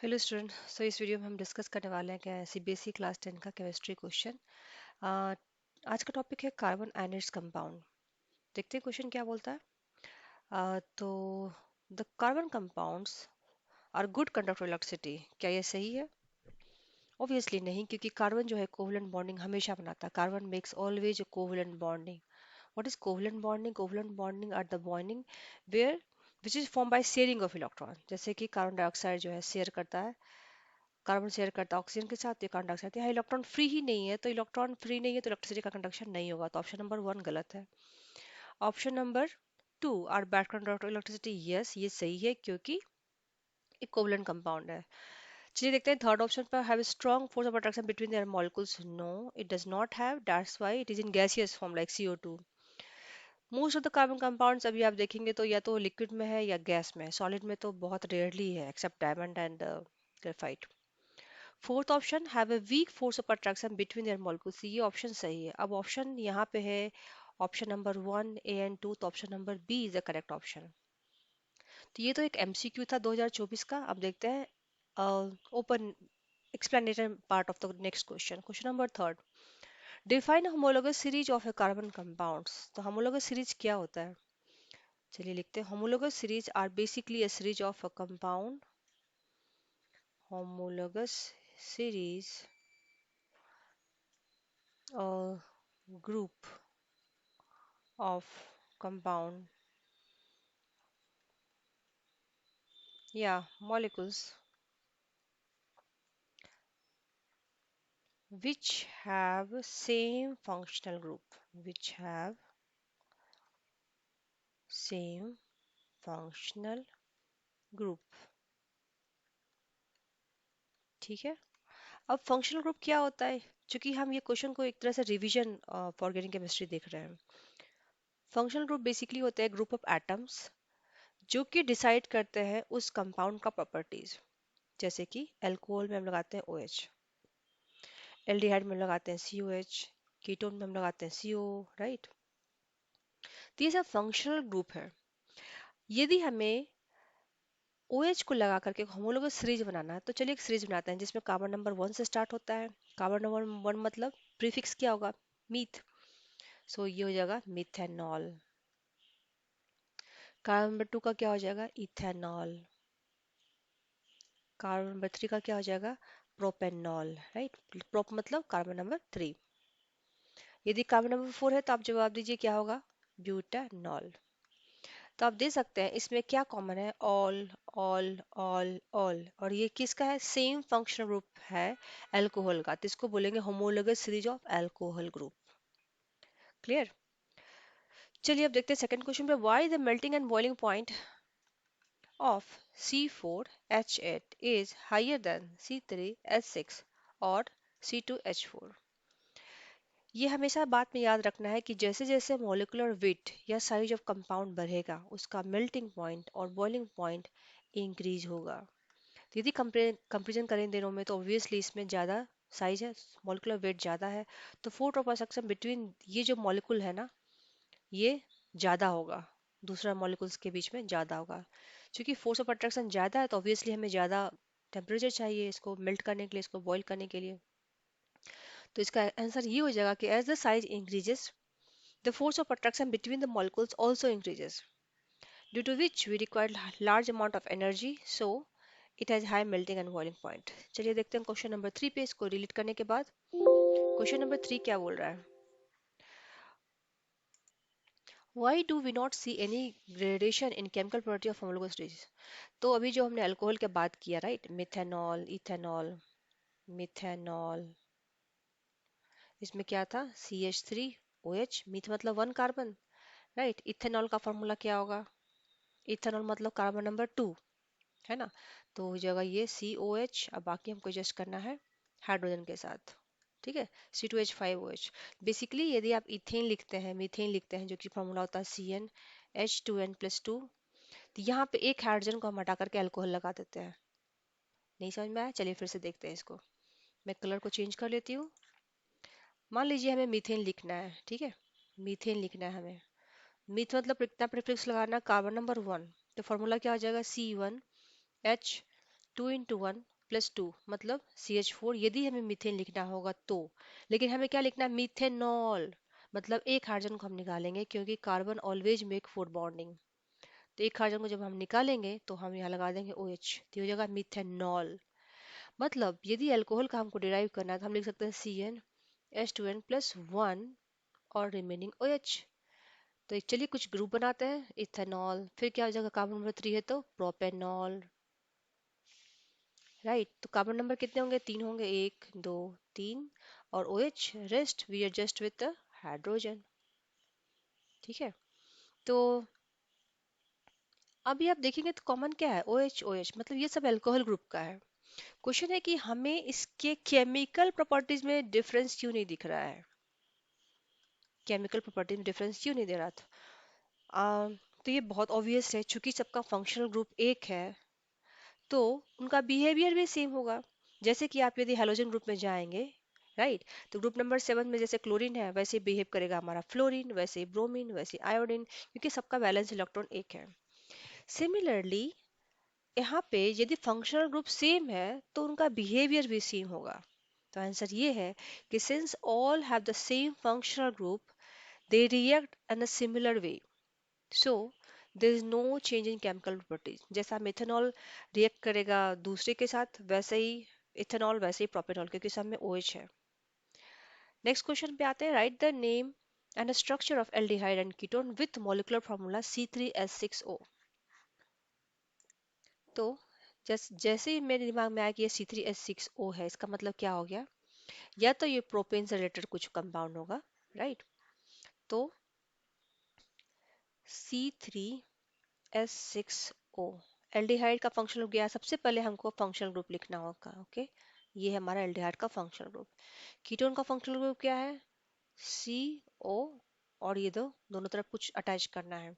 Hello student. सो इस video में हम डिस्कस करने वाले हैं क्या सीबीएसई क्लास 10 का केमिस्ट्री क्वेश्चन। आज का टॉपिक है कार्बन आयनाइड्स कंपाउंड। देखते हैं क्वेश्चन क्या बोलता है। तो the carbon compounds are good conductor electricity, क्या ये सही है? ऑब्वियसली नहीं, क्योंकि कार्बन जो है कोवलेंट बॉन्डिंग हमेशा बनाता है। Carbon makes always a covalent bonding. What is covalent bonding? Covalent bonding are the bonding where which is form by sharing of electron. जैसे कि कार्बन डाइऑक्साइड जो है शेयर करता है, कार्बन शेयर करता है ऑक्सीजन के साथ, ये कार्बन डाइऑक्साइड। यहाँ इलेक्ट्रॉन फ्री ही नहीं है, तो इलेक्ट्रॉन फ्री नहीं है तो इलेक्ट्रिसिटी का कंडक्शन नहीं होगा, तो ऑप्शन नंबर 1 गलत है। Option number 2 are bad conductor electricity, yes ये सही है क्योंकि एक कोवलेंट कंपाउंड है। चलिए देखते हैं थर्ड ऑप्शन पर, have strong force of attraction between their molecules, no it does not have, that's why it is in gaseous form like CO2। Most of the carbon compounds अभी आप देखेंगे तो या तो लिक्विड में है या गैस में है, सॉलिड में तो बहुत रेयरली है except diamond and graphite. Fourth option, have a weak force of attraction between their molecules, ये ऑप्शन सही है। अब ऑप्शन यहाँ पे है ऑप्शन नंबर 1 A and 2, तो option number B is the correct option. तो ये तो एक MCQ था 2024 का। अब देखते हैं open explanatory part of the next question. Question number third. Define a homologous series of a carbon compounds. तो homologous series क्या होता है? चलिए लिखते हैं, homologous series are basically a series of a compound. Homologous series, a group of compound, yeah, molecules which have same functional group, which have same functional group। ठीक है। अब फंक्शनल ग्रुप क्या होता है? क्योंकि हम ये क्वेश्चन को एक तरह से रिवीजन फॉर ऑर्गेनिक केमिस्ट्री देख रहे हैं। फंक्शनल ग्रुप बेसिकली होता है ग्रुप ऑफ एटम्स जो कि डिसाइड करते हैं उस कंपाउंड का प्रॉपर्टीज। जैसे कि अल्कोहल में हम लगाते हैं OH, एल्डिहाइड में लगाते हैं COH, कीटोन में हम लगाते हैं CO, राइट। तो ये सब फंक्शनल ग्रुप है। यदि हमें OH को लगा करके होमोलोगस सीरीज बनाना है तो चलिए एक सीरीज बनाते हैं जिसमें कार्बन नंबर 1 से स्टार्ट होता है। कार्बन नंबर 1 मतलब प्रीफिक्स क्या होगा? मीथ। सो ये हो जाएगा मिथेनॉल। कार्बन नंबर 2 का क्या हो जाएगा? इथेनॉल। कार्बन नंबर 3 का क्या हो जाएगा? Propanol, right. प्रोप मतलब कार्बन नंबर 3। यदि कार्बन नंबर 4 है तो आप जवाब दीजिए क्या होगा? ब्यूटानॉल। तो आप दे सकते हैं इसमें क्या कॉमन है? All, all, all, all. और ये किसका है? सेम फंक्शनल ग्रुप है अल्कोहल का, तो इसको बोलेंगे homologous series of alcohol group. Clear? चलिए अब देखते हैं सेकंड क्वेश्चन पे, why the melting and boiling point of C4H8 is higher than C3H6 और C2H4। ये हमेशा बात में याद रखना है कि जैसे जैसे मॉलिक्यूलर वेट या साइज ऑफ कंपाउंड बढ़ेगा उसका मेल्टिंग पॉइंट और बॉइलिंग पॉइंट इंक्रीज होगा। तो यदि कंपेरिजन करें दोनों में तो ऑब्वियसली इसमें ज़्यादा साइज है, मॉलिक्यूलर वेट ज़्यादा है, तो फोर्स ऑफ अट्रैक्शन बिटवीन ये जो मॉलिक्यूल है ना, ये ज़्यादा होगा, दूसरा मॉलिक्यूल्स के बीच में ज़्यादा होगा। क्योंकि फोर्स ऑफ अट्रैक्शन ज़्यादा है तो ऑब्वियसली हमें ज़्यादा टेम्परेचर चाहिए इसको मेल्ट करने के लिए, इसको बॉईल करने के लिए। तो इसका आंसर ये हो जाएगा कि as the size increases the force of attraction between the molecules also increases, due to which we require large amount of energy, so it has high melting and boiling point. चलिए देखते हैं question number 3 पे, इसको delete करने के बाद question number 3 क्या बोल रहा है? Why do we not see any gradation in chemical property of homologous species? तो अभी जो हमने अल्कोहल के बात किया, राइट, मिथेनॉल, इथेनॉल, मिथेनॉल, इसमें क्या था? CH3OH, मिथ मतलब 1 कार्बन, राइट। इथेनॉल का फॉर्मूला क्या होगा? इथेनॉल मतलब कार्बन नंबर 2, है ना। तो हो जाएगा ये COH। अब बाकी हमको एडजस्ट करना है हाइड्रोजन के साथ, ठीक है। C2H5OH। बेसिकली यदि आप इथेन लिखते हैं, मीथेन लिखते हैं, जो कि फॉर्मूला होता है CnH2n+2, तो यहाँ पे एक हाइड्रोजन को हम हटा करके अल्कोहल लगा देते हैं। नहीं समझ में आया? चलिए फिर से देखते हैं इसको। मैं कलर को चेंज कर लेती हूँ। मान लीजिए हमें मीथेन लिखना है, ठीक है। मीथेन लिखना है हमें। मीथ मतलब कितना प्रीफिक्स लगाना? Carbon number 1। तो फॉर्मूला क्या हो जाएगा? C1H2 × 1 2 मतलब CH4, यदि हमें मीथेन लिखना होगा तो। लेकिन हमें क्या लिखना है, मीथेनॉल, मतलब एक हाइड्रोजन को हम निकालेंगे क्योंकि carbon always make four bonding. तो एक हाइड्रोजन को जब हम निकालेंगे तो हम यहाँ लगा देंगे OH, तो ये हो जाएगा मीथेनॉल। मतलब यदि अल्कोहल का हमको डिराइव करना है तो हम लिख सकते हैं CnH2n+1 और रिमेनिंग OH। तो चलिए कुछ ग्रुप बनाते हैं। इथेनॉल, फिर क्या हो जाएगा, कार्बन नंबर 3 है तो प्रोपेनॉल। राइट, तो कार्बन नंबर कितने होंगे, 3 होंगे, 1 2 3। और OH rest we adjust with hydrogen. ठीक है, तो अभी आप देखेंगे तो कॉमन क्या है, OH मतलब ये सब अल्कोहल ग्रुप का है। क्वेश्चन है कि हमें इसके केमिकल प्रॉपर्टीज में डिफरेंस क्यों नहीं दिख रहा है, केमिकल प्रॉपर्टी में डिफरेंस क्यों नहीं दे रहा था। तो ये बहुत ऑब्वियस है, चूंकि सबका फंक्शनल ग्रुप एक है तो उनका बिहेवियर भी सेम होगा। जैसे कि आप यदि हेलोजन ग्रुप में जाएंगे, राइट, तो ग्रुप नंबर 7 में जैसे क्लोरीन है वैसे बिहेव करेगा हमारा फ्लोरीन, वैसे ब्रोमीन, वैसे आयोडीन, क्योंकि सबका वैलेंस इलेक्ट्रॉन एक है। सिमिलरली यहाँ पे यदि फंक्शनल ग्रुप सेम है तो उनका बिहेवियर भी सेम होगा। तो आंसर ये है कि since all have the same functional group, they react in a similar way, so there is no change in chemical properties. जैसा मेथनॉल रिएक्ट करेगा दूसरे के साथ, वैसे ही इथेनॉल, वैसे ही प्रोपेनॉल, क्योंकि सब में OH है। नेक्स्ट क्वेश्चन पे आते हैं, right the name and structure of aldehyde and ketone with molecular formula C3H6O। तो जैसे ही मेरे दिमाग में आया कि ये C3H6O है, इसका मतलब क्या हो गया, या तो ये प्रोपेन से रिलेटेड कुछ कंपाउंड होगा, राइट। तो C3H6O एल्डिहाइड का फंक्शनल ग्रुप गया, सबसे पहले हमको फंक्शनल ग्रुप लिखना होगा। ओके, ये हमारा एल्डिहाइड का फंक्शनल ग्रुप। कीटोन का फंक्शनल ग्रुप क्या है, CO, और ये दो दोनों तरफ कुछ अटैच करना है।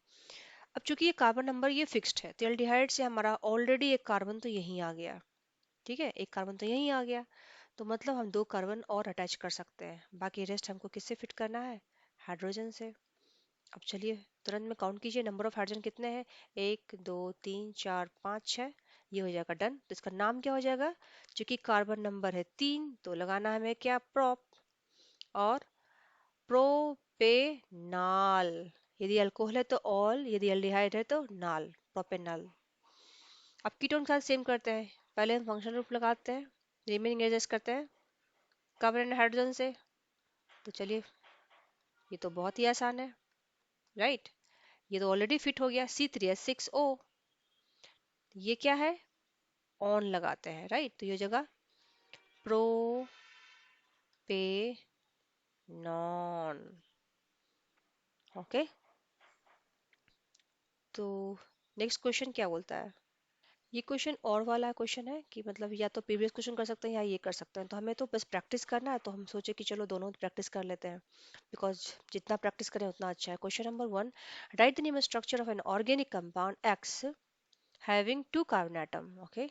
अब चूंकि ये कार्बन नंबर ये फिक्स्ड है तो एल्डिहाइड से हमारा ऑलरेडी एक कार्बन तो यहीं आ गया। ठीक है, एक कार्बन तो यहीं आ गया, तो मतलब हम दो कार्बन और अटैच कर सकते हैं। बाकी रेस्ट हमको किससे फिट करना है, हाइड्रोजन से। अब चलिए तुरंत में काउंट कीजिए, नंबर ऑफ हाइड्रोजन कितने हैं, 1 2 3 4 5 6। ये हो जाएगा डन। तो इसका नाम क्या हो जाएगा, क्योंकि कार्बन नंबर है 3 तो लगाना है हमें क्या, प्रोप, और प्रोपेनाल। यदि अल्कोहल है तो ऑल, यदि एल्डिहाइड है तो नाल, प्रोपेनाल। अब कीटोन के साथ सेम करते हैं, पहले हम फंक्शनल ग्रुप लगाते हैं, रिमेनिंग एडजस्ट करते हैं कार्बन एंड हाइड्रोजन से। तो चलिए, ये तो बहुत ही आसान है, राइट। ये तो ऑलरेडी फिट हो गया, C3H6O। ये क्या है, ऑन लगाते हैं, राइट। तो ये जगह प्रोपेनॉन। ओके, तो नेक्स्ट क्वेश्चन क्या बोलता है। ये क्वेश्चन और वाला क्वेश्चन है कि मतलब या तो प्रीवियस क्वेश्चन कर सकते हैं या ये कर सकते हैं, तो हमें तो बस प्रैक्टिस करना है, तो हम सोचे कि चलो दोनों प्रैक्टिस कर लेते हैं, बिकॉज जितना प्रैक्टिस करें उतना अच्छा है। Question number 1, right the name structure of an organic compound X having 2 carbon atom, okay,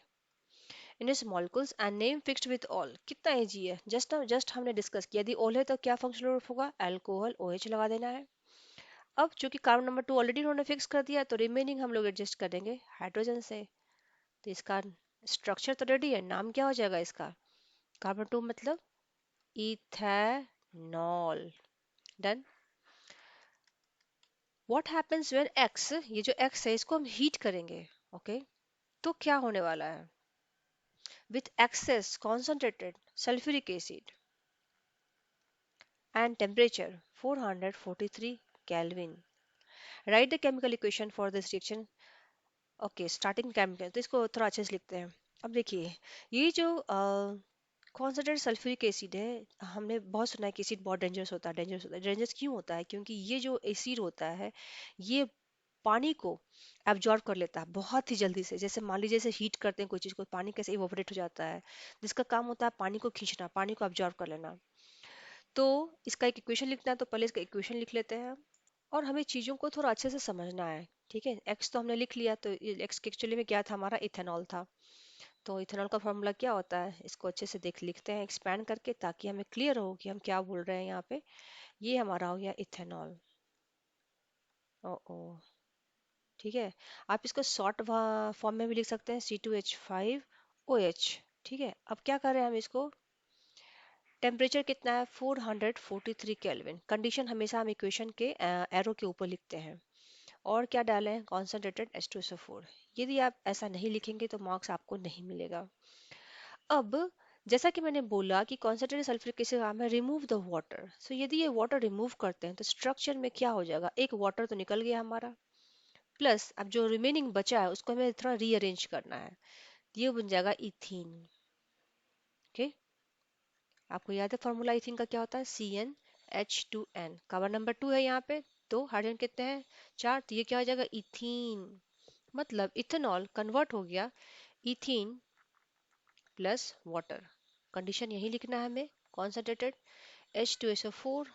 in its molecules and name fixed with all. कितना इजी है, जस्ट हमने डिस्कस किया, यदि ऑल है तो क्या फंक्शनल ग्रुप होगा, अल्कोहल, OH लगा देना है। अब चूंकि कार्बन नंबर 2 ऑलरेडी उन्होंने फिक्स कर दिया, तो रिमेनिंग हम लोग एडजस्ट कर देंगे हाइड्रोजन से। तो इसका स्ट्रक्चर तो रेडी है, नाम क्या हो जाएगा इसका, कार्बन 2 मतलब ethanol. Done. What happens when X, ये जो X है इसको हम हीट करेंगे, ओके, तो क्या होने वाला है, with access concentrated sulfuric acid and temperature 443 Kelvin. Write the chemical equation for this reaction. Okay, starting chemical, तो इसको थोड़ा अच्छे से लिखते हैं। अब देखिए, ये जो कॉन्सेंट्रेटेड सल्फ्यूरिक एसिड है, हमने बहुत सुना है कि एसिड बहुत डेंजरस होता है, डेंजरस होता है। डेंजरस क्यों होता है, क्योंकि ये जो एसिड होता है ये पानी को एब्जॉर्ब कर लेता है बहुत ही जल्दी से। जैसे मान लीजिए, जैसे हीट करते हैं कोई चीज़ को, पानी कैसे इवोपरेट हो जाता है, जिसका काम होता है पानी को खींचना, पानी को एब्जॉर्ब कर लेना। तो इसका एक इक्वेशन लिखना है, तो पहले इसका इक्वेशन लिख लेते हैं। और हमें चीज़ों को थोड़ा अच्छे से समझना है, ठीक है। एक्स तो हमने लिख लिया, तो एक्स एक्चुअली में क्या था, हमारा इथेनॉल था। तो इथेनॉल का फॉर्मूला क्या होता है, इसको अच्छे से देख लिखते हैं एक्सपैंड करके, ताकि हमें क्लियर हो कि हम क्या बोल रहे हैं यहाँ पे। ये हमारा हो गया इथेनॉल। ओ ओ, ठीक है। आप इसको शॉर्ट फॉर्म में भी लिख सकते हैं, C2H5OH। ठीक है, अब क्या कर रहे हैं हम इसको, टेम्परेचर कितना है 443 केल्विन, कंडीशन हमेशा हम इक्वेशन के एरो के ऊपर लिखते हैं, और क्या डालें हैं, कॉन्सेंट्रेटेड H2SO4। यदि आप ऐसा नहीं लिखेंगे तो मार्क्स आपको नहीं मिलेगा। अब जैसा कि मैंने बोला कि कॉन्सेंट्रेटेड सल्फ्यूरिक एसिड काम है रिमूव द वाटर, सो यदि ये वाटर रिमूव करते हैं तो स्ट्रक्चर में क्या हो जाएगा, एक वाटर तो निकल गया हमारा, प्लस अब जो रिमेनिंग बचा है उसको हमें थोड़ा रीअरेंज करना है, ये बन जाएगा इथीन। ओके, आपको याद है फॉर्मूला इथीन का क्या होता है, CnH2n, कार्बन नंबर 2 है यहाँ पे, तो हाइड्रोजन कितने हैं, 4, तो ये क्या हो जाएगा इथीन, मतलब इथेनॉल कन्वर्ट हो गया इथीन प्लस वाटर। कंडीशन यही लिखना है हमें, concentrated H2SO4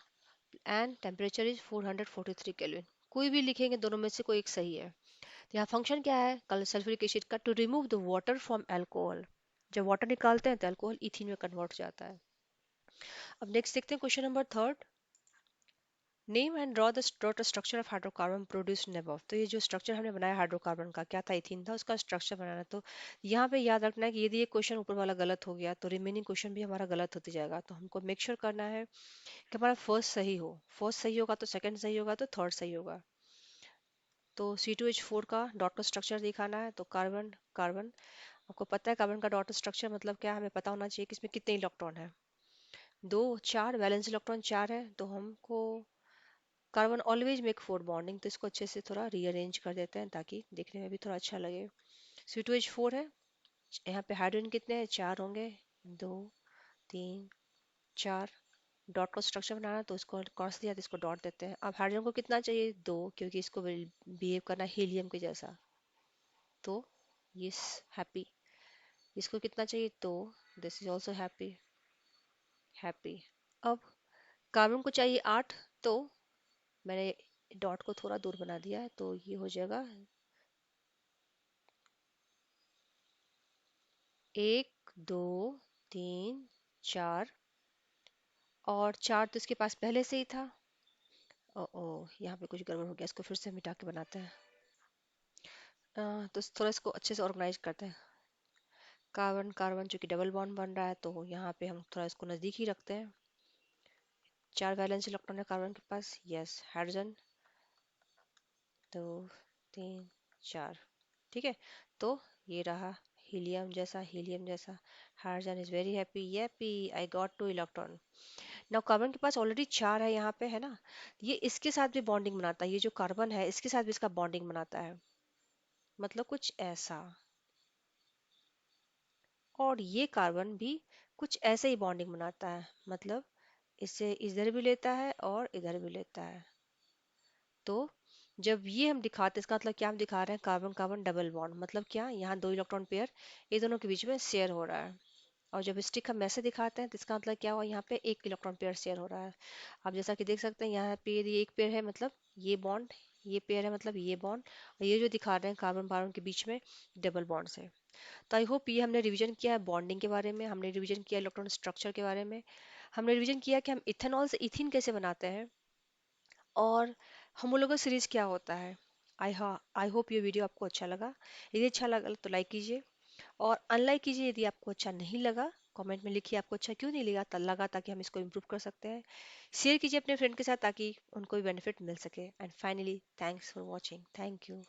and temperature is 443 kelvin, कोई भी लिखेंगे दोनों में से कोई एक सही है। तो यहाँ फंक्शन क्या है कल सल्फ्यूरिक एसिड का, to remove the water from alcohol, जब वाटर निकालते हैं तो अल्कोहल इथीन में कन्वर्ट हो जाता है। अब नेक्स्ट देखते हैं question number third, name and draw the structure of hydrocarbon produced in above. तो ये जो स्ट्रक्चर हमने बनाया हाइड्रोकार्बन का क्या था, इथीन था, उसका स्ट्रक्चर बनाना। तो यहाँ पे याद रखना है कि यदि ये क्वेश्चन ऊपर वाला गलत हो गया तो रिमेनिंग क्वेश्चन भी हमारा गलत होते जाएगा, तो हमको मेक श्योर करना है कि हमारा फर्स्ट सही हो, फर्स्ट सही होगा तो सेकंड सही होगा तो थर्ड सही होगा। तो C2H4 का डॉट स्ट्रक्चर दिखाना है, तो कार्बन कार्बन, आपको पता है कार्बन का डॉट स्ट्रक्चर मतलब क्या है, हमें पता होना चाहिए कि इसमें कितने इलेक्ट्रॉन है, दो, चार, वैलेंस इलेक्ट्रॉन चार है, तो हमको carbon always make four bonding, तो इसको अच्छे से थोड़ा रीअरेंज कर देते हैं ताकि देखने में भी थोड़ा अच्छा लगे। C2H4 है, यहाँ पे हाइड्रोजन कितने हैं, चार होंगे, दो, तीन, चार, डॉट का स्ट्रक्चर बनाना है, तो इसको कौन सा दिया था, इसको डॉट देते हैं। अब हाइड्रोजन को कितना चाहिए, दो, क्योंकि इसको बिहेव करना हीलियम के जैसा, तो ये हैप्पी। इसको कितना चाहिए, तो this is also happy, happy. अब कार्बन को चाहिए आठ, तो मैंने डॉट को थोड़ा दूर बना दिया है, तो ये हो जाएगा एक, दो, तीन, चार, और चार तो इसके पास पहले से ही था। ओ ओ, यहाँ पे कुछ गड़बड़ हो गया, इसको फिर से मिटा के बनाते हैं। तो थोड़ा इसको अच्छे से ऑर्गेनाइज करते हैं। कार्बन कार्बन चूंकि डबल बॉन्ड बन रहा है तो यहाँ पे हम थोड़ा इसको नजदीक ही रखते हैं। चार वैलेंस इलेक्ट्रॉन है कार्बन के पास, यस, हाइड्रोजन, दो, तीन, चार, ठीक है, तो ये रहा हीलियम जैसा, हीलियम जैसा, hydrogen is very happy, happy, I got two electron. Now carbon के पास ऑलरेडी चार है यहाँ पे, है ना, ये इसके साथ भी बॉन्डिंग बनाता है, ये जो कार्बन है इसके साथ भी इसका बॉन्डिंग बनाता है, मतलब कुछ ऐसा, और ये कार्बन भी कुछ ऐसे ही बॉन्डिंग बनाता है, मतलब इससे इधर भी लेता है और इधर भी लेता है। तो जब ये हम दिखाते हैं इसका मतलब क्या, हम दिखा रहे हैं कार्बन कार्बन डबल बॉन्ड, मतलब क्या, यहाँ दो इलेक्ट्रॉन पेयर ये दोनों के बीच में शेयर हो रहा है। और जब स्टिक हम ऐसे दिखाते हैं तो इसका मतलब क्या हुआ, यहाँ पे एक इलेक्ट्रॉन पेयर शेयर हो रहा है। आप जैसा कि देख सकते हैं यहाँ पे यदि एक पेयर है मतलब ये बॉन्ड, ये पेयर है मतलब ये बॉन्ड, और ये जो दिखा रहे हैं कार्बन कार्बन के बीच में डबल बॉन्ड से। तो आई होप ये हमने रिवीजन किया है बॉन्डिंग के बारे में, हमने रिवीजन किया इलेक्ट्रॉन स्ट्रक्चर के बारे में, हमने रिवीजन किया कि हम इथेनॉल से इथिन कैसे बनाते हैं, और होमोलोगस सीरीज क्या होता है। आई होप ये वीडियो आपको अच्छा लगा, यदि अच्छा लगा तो लाइक कीजिए, और अनलाइक कीजिए यदि आपको अच्छा नहीं लगा, कमेंट में लिखिए आपको अच्छा क्यों नहीं लगा ताकि हम इसको इम्प्रूव कर सकते हैं। शेयर कीजिए अपने फ्रेंड के साथ ताकि उनको भी बेनिफिट मिल सके। And finally thanks for watching, thank you.